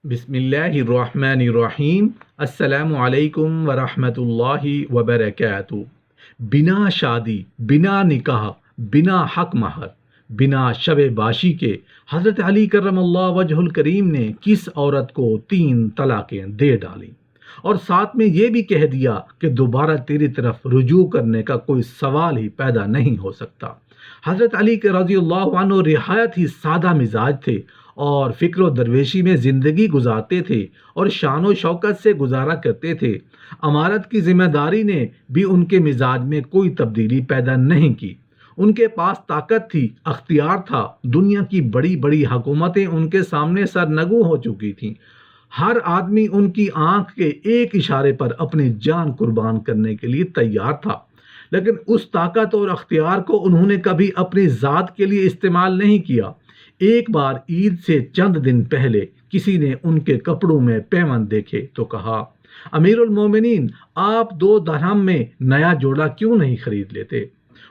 بسم اللہ الرحمن الرحیم۔ السلام علیکم ورحمۃ اللہ وبرکاتہ۔ بنا شادی، بنا نکاح، بنا حق مہر، بنا شب باشی کے حضرت علی کرم اللہ وجہ الکریم نے کس عورت کو 3 طلاقیں دے ڈالیں اور ساتھ میں یہ بھی کہہ دیا کہ دوبارہ تیری طرف رجوع کرنے کا کوئی سوال ہی پیدا نہیں ہو سکتا۔ حضرت علی کے رضی اللہ عنہ نہایت ہی سادہ مزاج تھے اور فکر و درویشی میں زندگی گزارتے تھے اور شان و شوکت سے گزارا کرتے تھے۔ امارت کی ذمہ داری نے بھی ان کے مزاج میں کوئی تبدیلی پیدا نہیں کی۔ ان کے پاس طاقت تھی، اختیار تھا، دنیا کی بڑی بڑی حکومتیں ان کے سامنے سرنگوں ہو چکی تھیں۔ ہر آدمی ان کی آنکھ کے ایک اشارے پر اپنی جان قربان کرنے کے لیے تیار تھا، لیکن اس طاقت اور اختیار کو انہوں نے کبھی اپنی ذات کے لیے استعمال نہیں کیا۔ ایک بار عید سے چند دن پہلے کسی نے ان کے کپڑوں میں پیوند دیکھے تو کہا، امیر المومنین، آپ 2 درہم میں نیا جوڑا کیوں نہیں خرید لیتے؟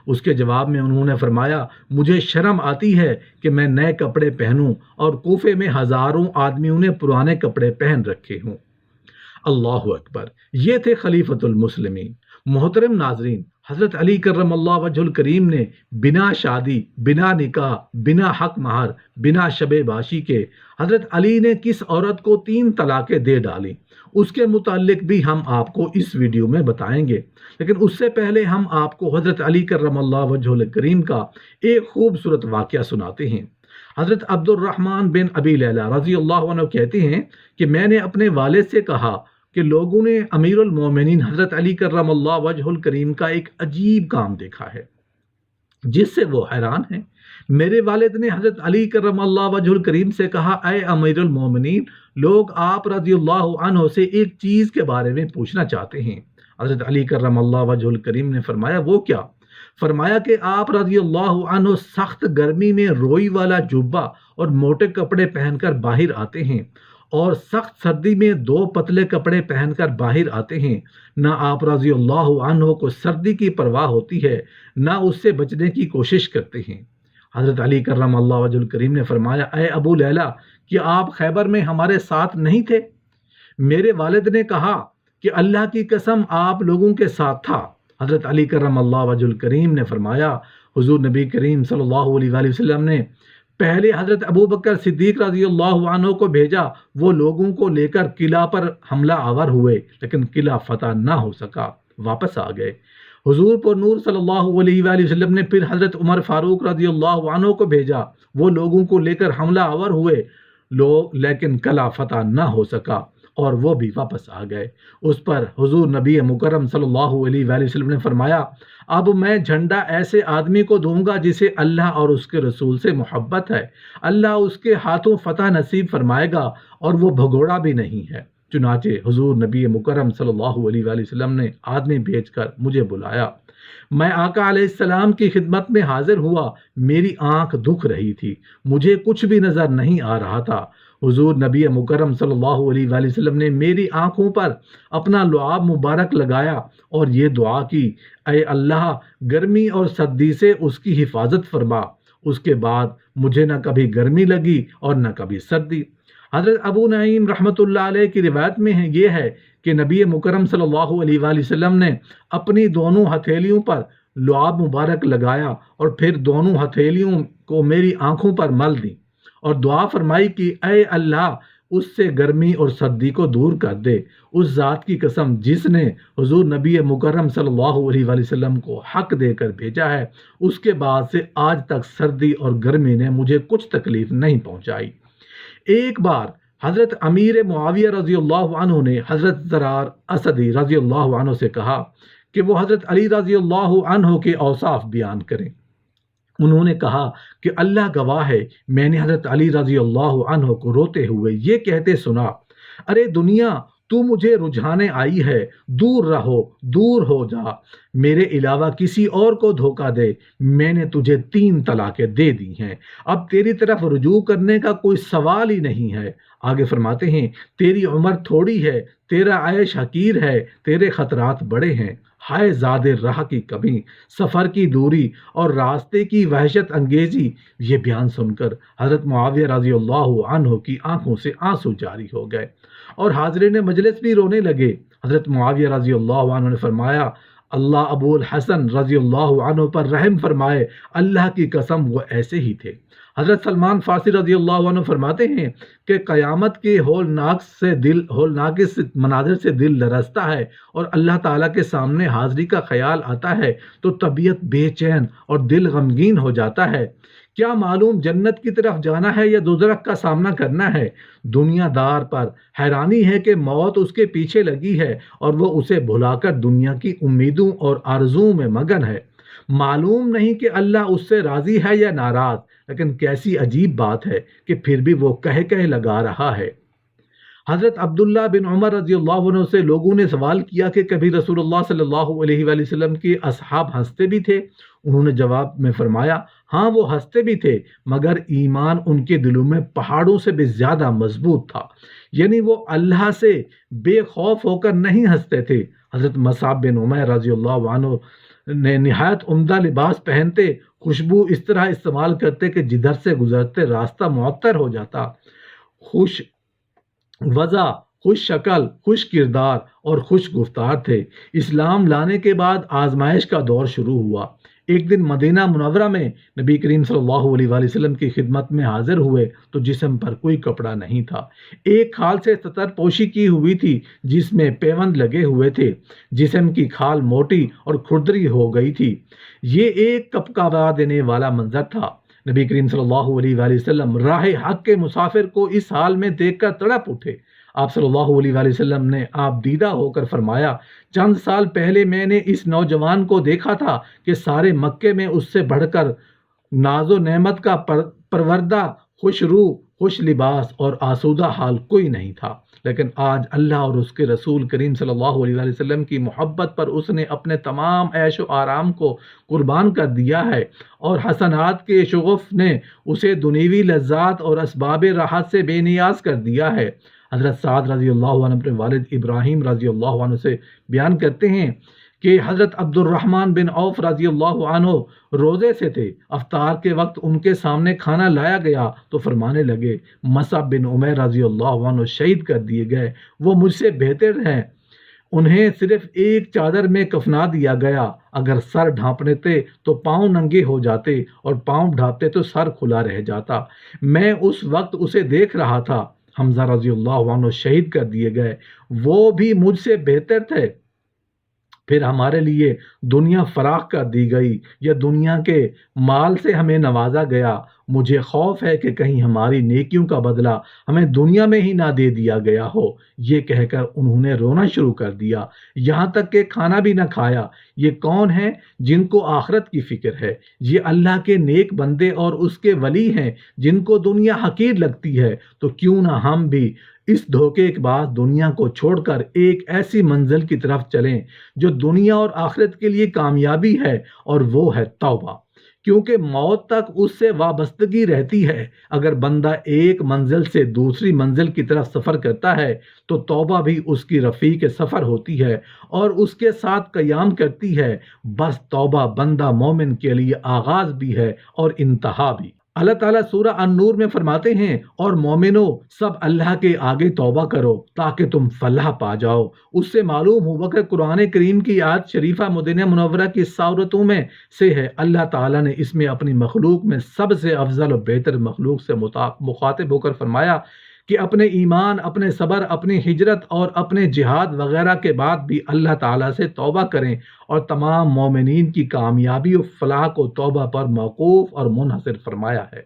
اس کے جواب میں انہوں نے فرمایا، مجھے شرم آتی ہے کہ میں نئے کپڑے پہنوں اور کوفے میں ہزاروں آدمیوں نے پرانے کپڑے پہن رکھے ہوں۔ اللہ اکبر! یہ تھے خلیفۃ المسلمین۔ محترم ناظرین، حضرت علی کرم اللہ وجہ الکریم نے بنا شادی، بنا نکاح، بنا حق مہر، بنا شب باشی کے حضرت علی نے کس عورت کو 3 طلاقیں دے ڈالیں، اس کے متعلق بھی ہم آپ کو اس ویڈیو میں بتائیں گے۔ لیکن اس سے پہلے ہم آپ کو حضرت علی کرم اللہ وجہ الکریم کا ایک خوبصورت واقعہ سناتے ہیں۔ حضرت عبد الرحمن بن ابی لیلہ رضی اللہ عنہ کہتے ہیں کہ میں نے اپنے والد سے کہا کہ لوگوں نے امیر المومنین حضرت علی کرم اللہ وجہ الکریم کا ایک عجیب کام دیکھا ہے جس سے وہ حیران ہیں۔ میرے والد نے حضرت علی کرم اللہ وجہ الکریم سے کہا، اے امیر المومنین، لوگ آپ رضی اللہ عنہ سے ایک چیز کے بارے میں پوچھنا چاہتے ہیں۔ حضرت علی کرم اللہ وجہ الکریم نے فرمایا، وہ کیا؟ فرمایا کہ آپ رضی اللہ عنہ سخت گرمی میں روئی والا جبہ اور موٹے کپڑے پہن کر باہر آتے ہیں اور سخت سردی میں 2 پتلے کپڑے پہن کر باہر آتے ہیں۔ نہ آپ رضی اللہ عنہ کو سردی کی پرواہ ہوتی ہے، نہ اس سے بچنے کی کوشش کرتے ہیں۔ حضرت علی کرم اللہ وجہ الکریم نے فرمایا، اے ابو لیلہ، کیا آپ خیبر میں ہمارے ساتھ نہیں تھے؟ میرے والد نے کہا کہ اللہ کی قسم آپ لوگوں کے ساتھ تھا۔ حضرت علی کرم اللہ وجہ الکریم نے فرمایا، حضور نبی کریم صلی اللہ علیہ وآلہ وسلم نے پہلے حضرت ابو بکر صدیق رضی اللہ عنہ کو بھیجا۔ وہ لوگوں کو لے کر قلعہ پر حملہ آور ہوئے، لیکن قلعہ فتح نہ ہو سکا، واپس آ گئے۔ حضور پر نور صلی اللہ علیہ وآلہ وسلم نے پھر حضرت عمر فاروق رضی اللہ عنہ کو بھیجا۔ وہ لوگوں کو لے کر حملہ آور ہوئے لیکن قلعہ فتح نہ ہو سکا اور وہ بھی واپس آ گئے۔ اس پر حضور نبی مکرم صلی اللہ علیہ وآلہ وسلم نے فرمایا، اب میں جھنڈا ایسے آدمی کو دوں گا جسے اللہ اور اس کے رسول سے محبت ہے۔ اللہ اس کے ہاتھوں فتح نصیب فرمائے گا اور وہ بھگوڑا بھی نہیں ہے۔ چنانچہ حضور نبی مکرم صلی اللہ علیہ وآلہ وسلم نے آدمی بھیج کر مجھے بلایا۔ میں آقا علیہ السلام کی خدمت میں حاضر ہوا۔ میری آنکھ دکھ رہی تھی، مجھے کچھ بھی نظر نہیں آ رہا تھا۔ حضور نبی مکرم صلی اللہ علیہ وآلہ وسلم نے میری آنکھوں پر اپنا لعاب مبارک لگایا اور یہ دعا کی، اے اللہ، گرمی اور سردی سے اس کی حفاظت فرما۔ اس کے بعد مجھے نہ کبھی گرمی لگی اور نہ کبھی سردی۔ حضرت ابو نعیم رحمۃ اللہ علیہ کی روایت میں یہ ہے کہ نبی مکرم صلی اللہ علیہ وآلہ وسلم نے اپنی دونوں ہتھیلیوں پر لعاب مبارک لگایا اور پھر دونوں ہتھیلیوں کو میری آنکھوں پر مل دی اور دعا فرمائی کہ اے اللہ، اس سے گرمی اور سردی کو دور کر دے۔ اس ذات کی قسم جس نے حضور نبی مکرم صلی اللہ علیہ وآلہ وسلم کو حق دے کر بھیجا ہے، اس کے بعد سے آج تک سردی اور گرمی نے مجھے کچھ تکلیف نہیں پہنچائی۔ ایک بار حضرت امیر معاویہ رضی اللہ عنہ نے حضرت زرار اسدی رضی اللہ عنہ سے کہا کہ وہ حضرت علی رضی اللہ عنہ کے اوصاف بیان کریں۔ انہوں نے کہا کہ اللہ گواہ ہے، میں نے حضرت علی رضی اللہ عنہ کو روتے ہوئے یہ کہتے سنا، ارے دنیا، تو مجھے رجھانے آئی ہے، دور رہو، دور ہو جا، میرے علاوہ کسی اور کو دھوکہ دے، میں نے تجھے 3 طلاقیں دے دی ہیں، اب تیری طرف رجوع کرنے کا کوئی سوال ہی نہیں ہے۔ آگے فرماتے ہیں تیری عمر تھوڑی ہے، تیرا عیش حقیر ہے، تیرے خطرات بڑے ہیں، ہائے زاد راہ کی کمی، سفر کی دوری اور راستے کی وحشت انگیزی۔ یہ بیان سن کر حضرت معاویہ رضی اللہ عنہ کی آنکھوں سے آنسو جاری ہو گئے اور حاضرین مجلس بھی رونے لگے۔ حضرت معاویہ رضی اللہ عنہ نے فرمایا اللہ ابو الحسن رضی اللہ عنہ پر رحم فرمائے، اللہ کی قسم وہ ایسے ہی تھے۔ حضرت سلمان فارسی رضی اللہ عنہ فرماتے ہیں کہ قیامت کے ہولناک مناظر سے دل لرزتا ہے اور اللہ تعالیٰ کے سامنے حاضری کا خیال آتا ہے تو طبیعت بے چین اور دل غمگین ہو جاتا ہے۔ کیا معلوم جنت کی طرف جانا ہے یا دوزخ کا سامنا کرنا ہے؟ دنیا دار پر حیرانی ہے کہ موت اس کے پیچھے لگی ہے اور وہ اسے بھلا کر دنیا کی امیدوں اور آرزوؤں میں مگن ہے۔ معلوم نہیں کہ اللہ اس سے راضی ہے یا ناراض، لیکن کیسی عجیب بات ہے کہ پھر بھی وہ کہہ لگا رہا ہے۔ حضرت عبداللہ بن عمر رضی اللہ عنہ سے لوگوں نے سوال کیا کہ کبھی رسول اللہ صلی اللہ علیہ وآلہ وسلم کے اصحاب ہنستے بھی تھے؟ انہوں نے جواب میں فرمایا ہاں وہ ہنستے بھی تھے، مگر ایمان ان کے دلوں میں پہاڑوں سے بھی زیادہ مضبوط تھا، یعنی وہ اللہ سے بے خوف ہو کر نہیں ہنستے تھے۔ حضرت مصعب بن عمیر رضی اللہ عنہ نے نہایت عمدہ لباس پہنتے، خوشبو اس طرح استعمال کرتے کہ جدھر سے گزرتے راستہ معطر ہو جاتا، خوش وضع، خوش شکل، خوش کردار اور خوش گفتار تھے۔ اسلام لانے کے بعد آزمائش کا دور شروع ہوا۔ ایک دن مدینہ منورہ میں نبی کریم صلی اللہ علیہ وآلہ وسلم کی خدمت میں حاضر ہوئے تو جسم پر کوئی کپڑا نہیں تھا، ایک کھال سے ستر پوشی کی ہوئی تھی جس میں پیوند لگے ہوئے تھے، جسم کی کھال موٹی اور کھردری ہو گئی تھی۔ یہ ایک کپکپا دینے والا منظر تھا۔ نبی کریم صلی اللہ علیہ وآلہ وسلم راہ حق کے مسافر کو اس حال میں دیکھ کر تڑپ اٹھے۔ آپ صلی اللہ علیہ وآلہ وسلم نے آپ دیدہ ہو کر فرمایا چند سال پہلے میں نے اس نوجوان کو دیکھا تھا کہ سارے مکے میں اس سے بڑھ کر ناز و نعمت کا پروردہ، خوش روح، خوش لباس اور آسودہ حال کوئی نہیں تھا، لیکن آج اللہ اور اس کے رسول کریم صلی اللہ علیہ وآلہ وسلم کی محبت پر اس نے اپنے تمام عیش و آرام کو قربان کر دیا ہے اور حسنات کے شغف نے اسے دنیوی لذات اور اسباب راحت سے بے نیاز کر دیا ہے۔ حضرت سعد رضی اللہ عنہ اپنے والد ابراہیم رضی اللہ عنہ سے بیان کرتے ہیں کہ حضرت عبد الرحمن بن عوف رضی اللہ عنہ روزے سے تھے، افطار کے وقت ان کے سامنے کھانا لایا گیا تو فرمانے لگے مصعب بن عمیر رضی اللہ عنہ شہید کر دیے گئے، وہ مجھ سے بہتر ہیں، انہیں صرف ایک چادر میں کفنا دیا گیا، اگر سر ڈھانپنے تھے تو پاؤں ننگے ہو جاتے اور پاؤں ڈھانپتے تو سر کھلا رہ جاتا، میں اس وقت اسے دیکھ رہا تھا۔ حمزہ رضی اللہ عنہ شہید کر دیے گئے، وہ بھی مجھ سے بہتر تھے۔ پھر ہمارے لیے دنیا فراخ کر دی گئی یا دنیا کے مال سے ہمیں نوازا گیا، مجھے خوف ہے کہ کہیں ہماری نیکیوں کا بدلہ ہمیں دنیا میں ہی نہ دے دیا گیا ہو۔ یہ کہہ کر انہوں نے رونا شروع کر دیا، یہاں تک کہ کھانا بھی نہ کھایا۔ یہ کون ہیں جن کو آخرت کی فکر ہے؟ یہ اللہ کے نیک بندے اور اس کے ولی ہیں جن کو دنیا حقیر لگتی ہے، تو کیوں نہ ہم بھی اس دھوکے کے بعد دنیا کو چھوڑ کر ایک ایسی منزل کی طرف چلیں جو دنیا اور آخرت کے لیے کامیابی ہے، اور وہ ہے توبہ، کیونکہ موت تک اس سے وابستگی رہتی ہے۔ اگر بندہ ایک منزل سے دوسری منزل کی طرف سفر کرتا ہے تو توبہ بھی اس کی رفیق سفر ہوتی ہے اور اس کے ساتھ قیام کرتی ہے۔ بس توبہ بندہ مومن کے لیے آغاز بھی ہے اور انتہا بھی۔ اللہ تعالیٰ سورہ النور میں فرماتے ہیں اور مومنو سب اللہ کے آگے توبہ کرو تاکہ تم فلاح پا جاؤ۔ اس سے معلوم ہوا کہ قرآن کریم کی آیت شریفہ مدینہ منورہ کی صورتوں میں سے ہے۔ اللہ تعالیٰ نے اس میں اپنی مخلوق میں سب سے افضل اور بہتر مخلوق سے مخاطب ہو کر فرمایا کہ اپنے ایمان، اپنے صبر، اپنی ہجرت اور اپنے جہاد وغیرہ کے بعد بھی اللہ تعالیٰ سے توبہ کریں، اور تمام مومنین کی کامیابی و فلاح کو توبہ پر موقوف اور منحصر فرمایا ہے۔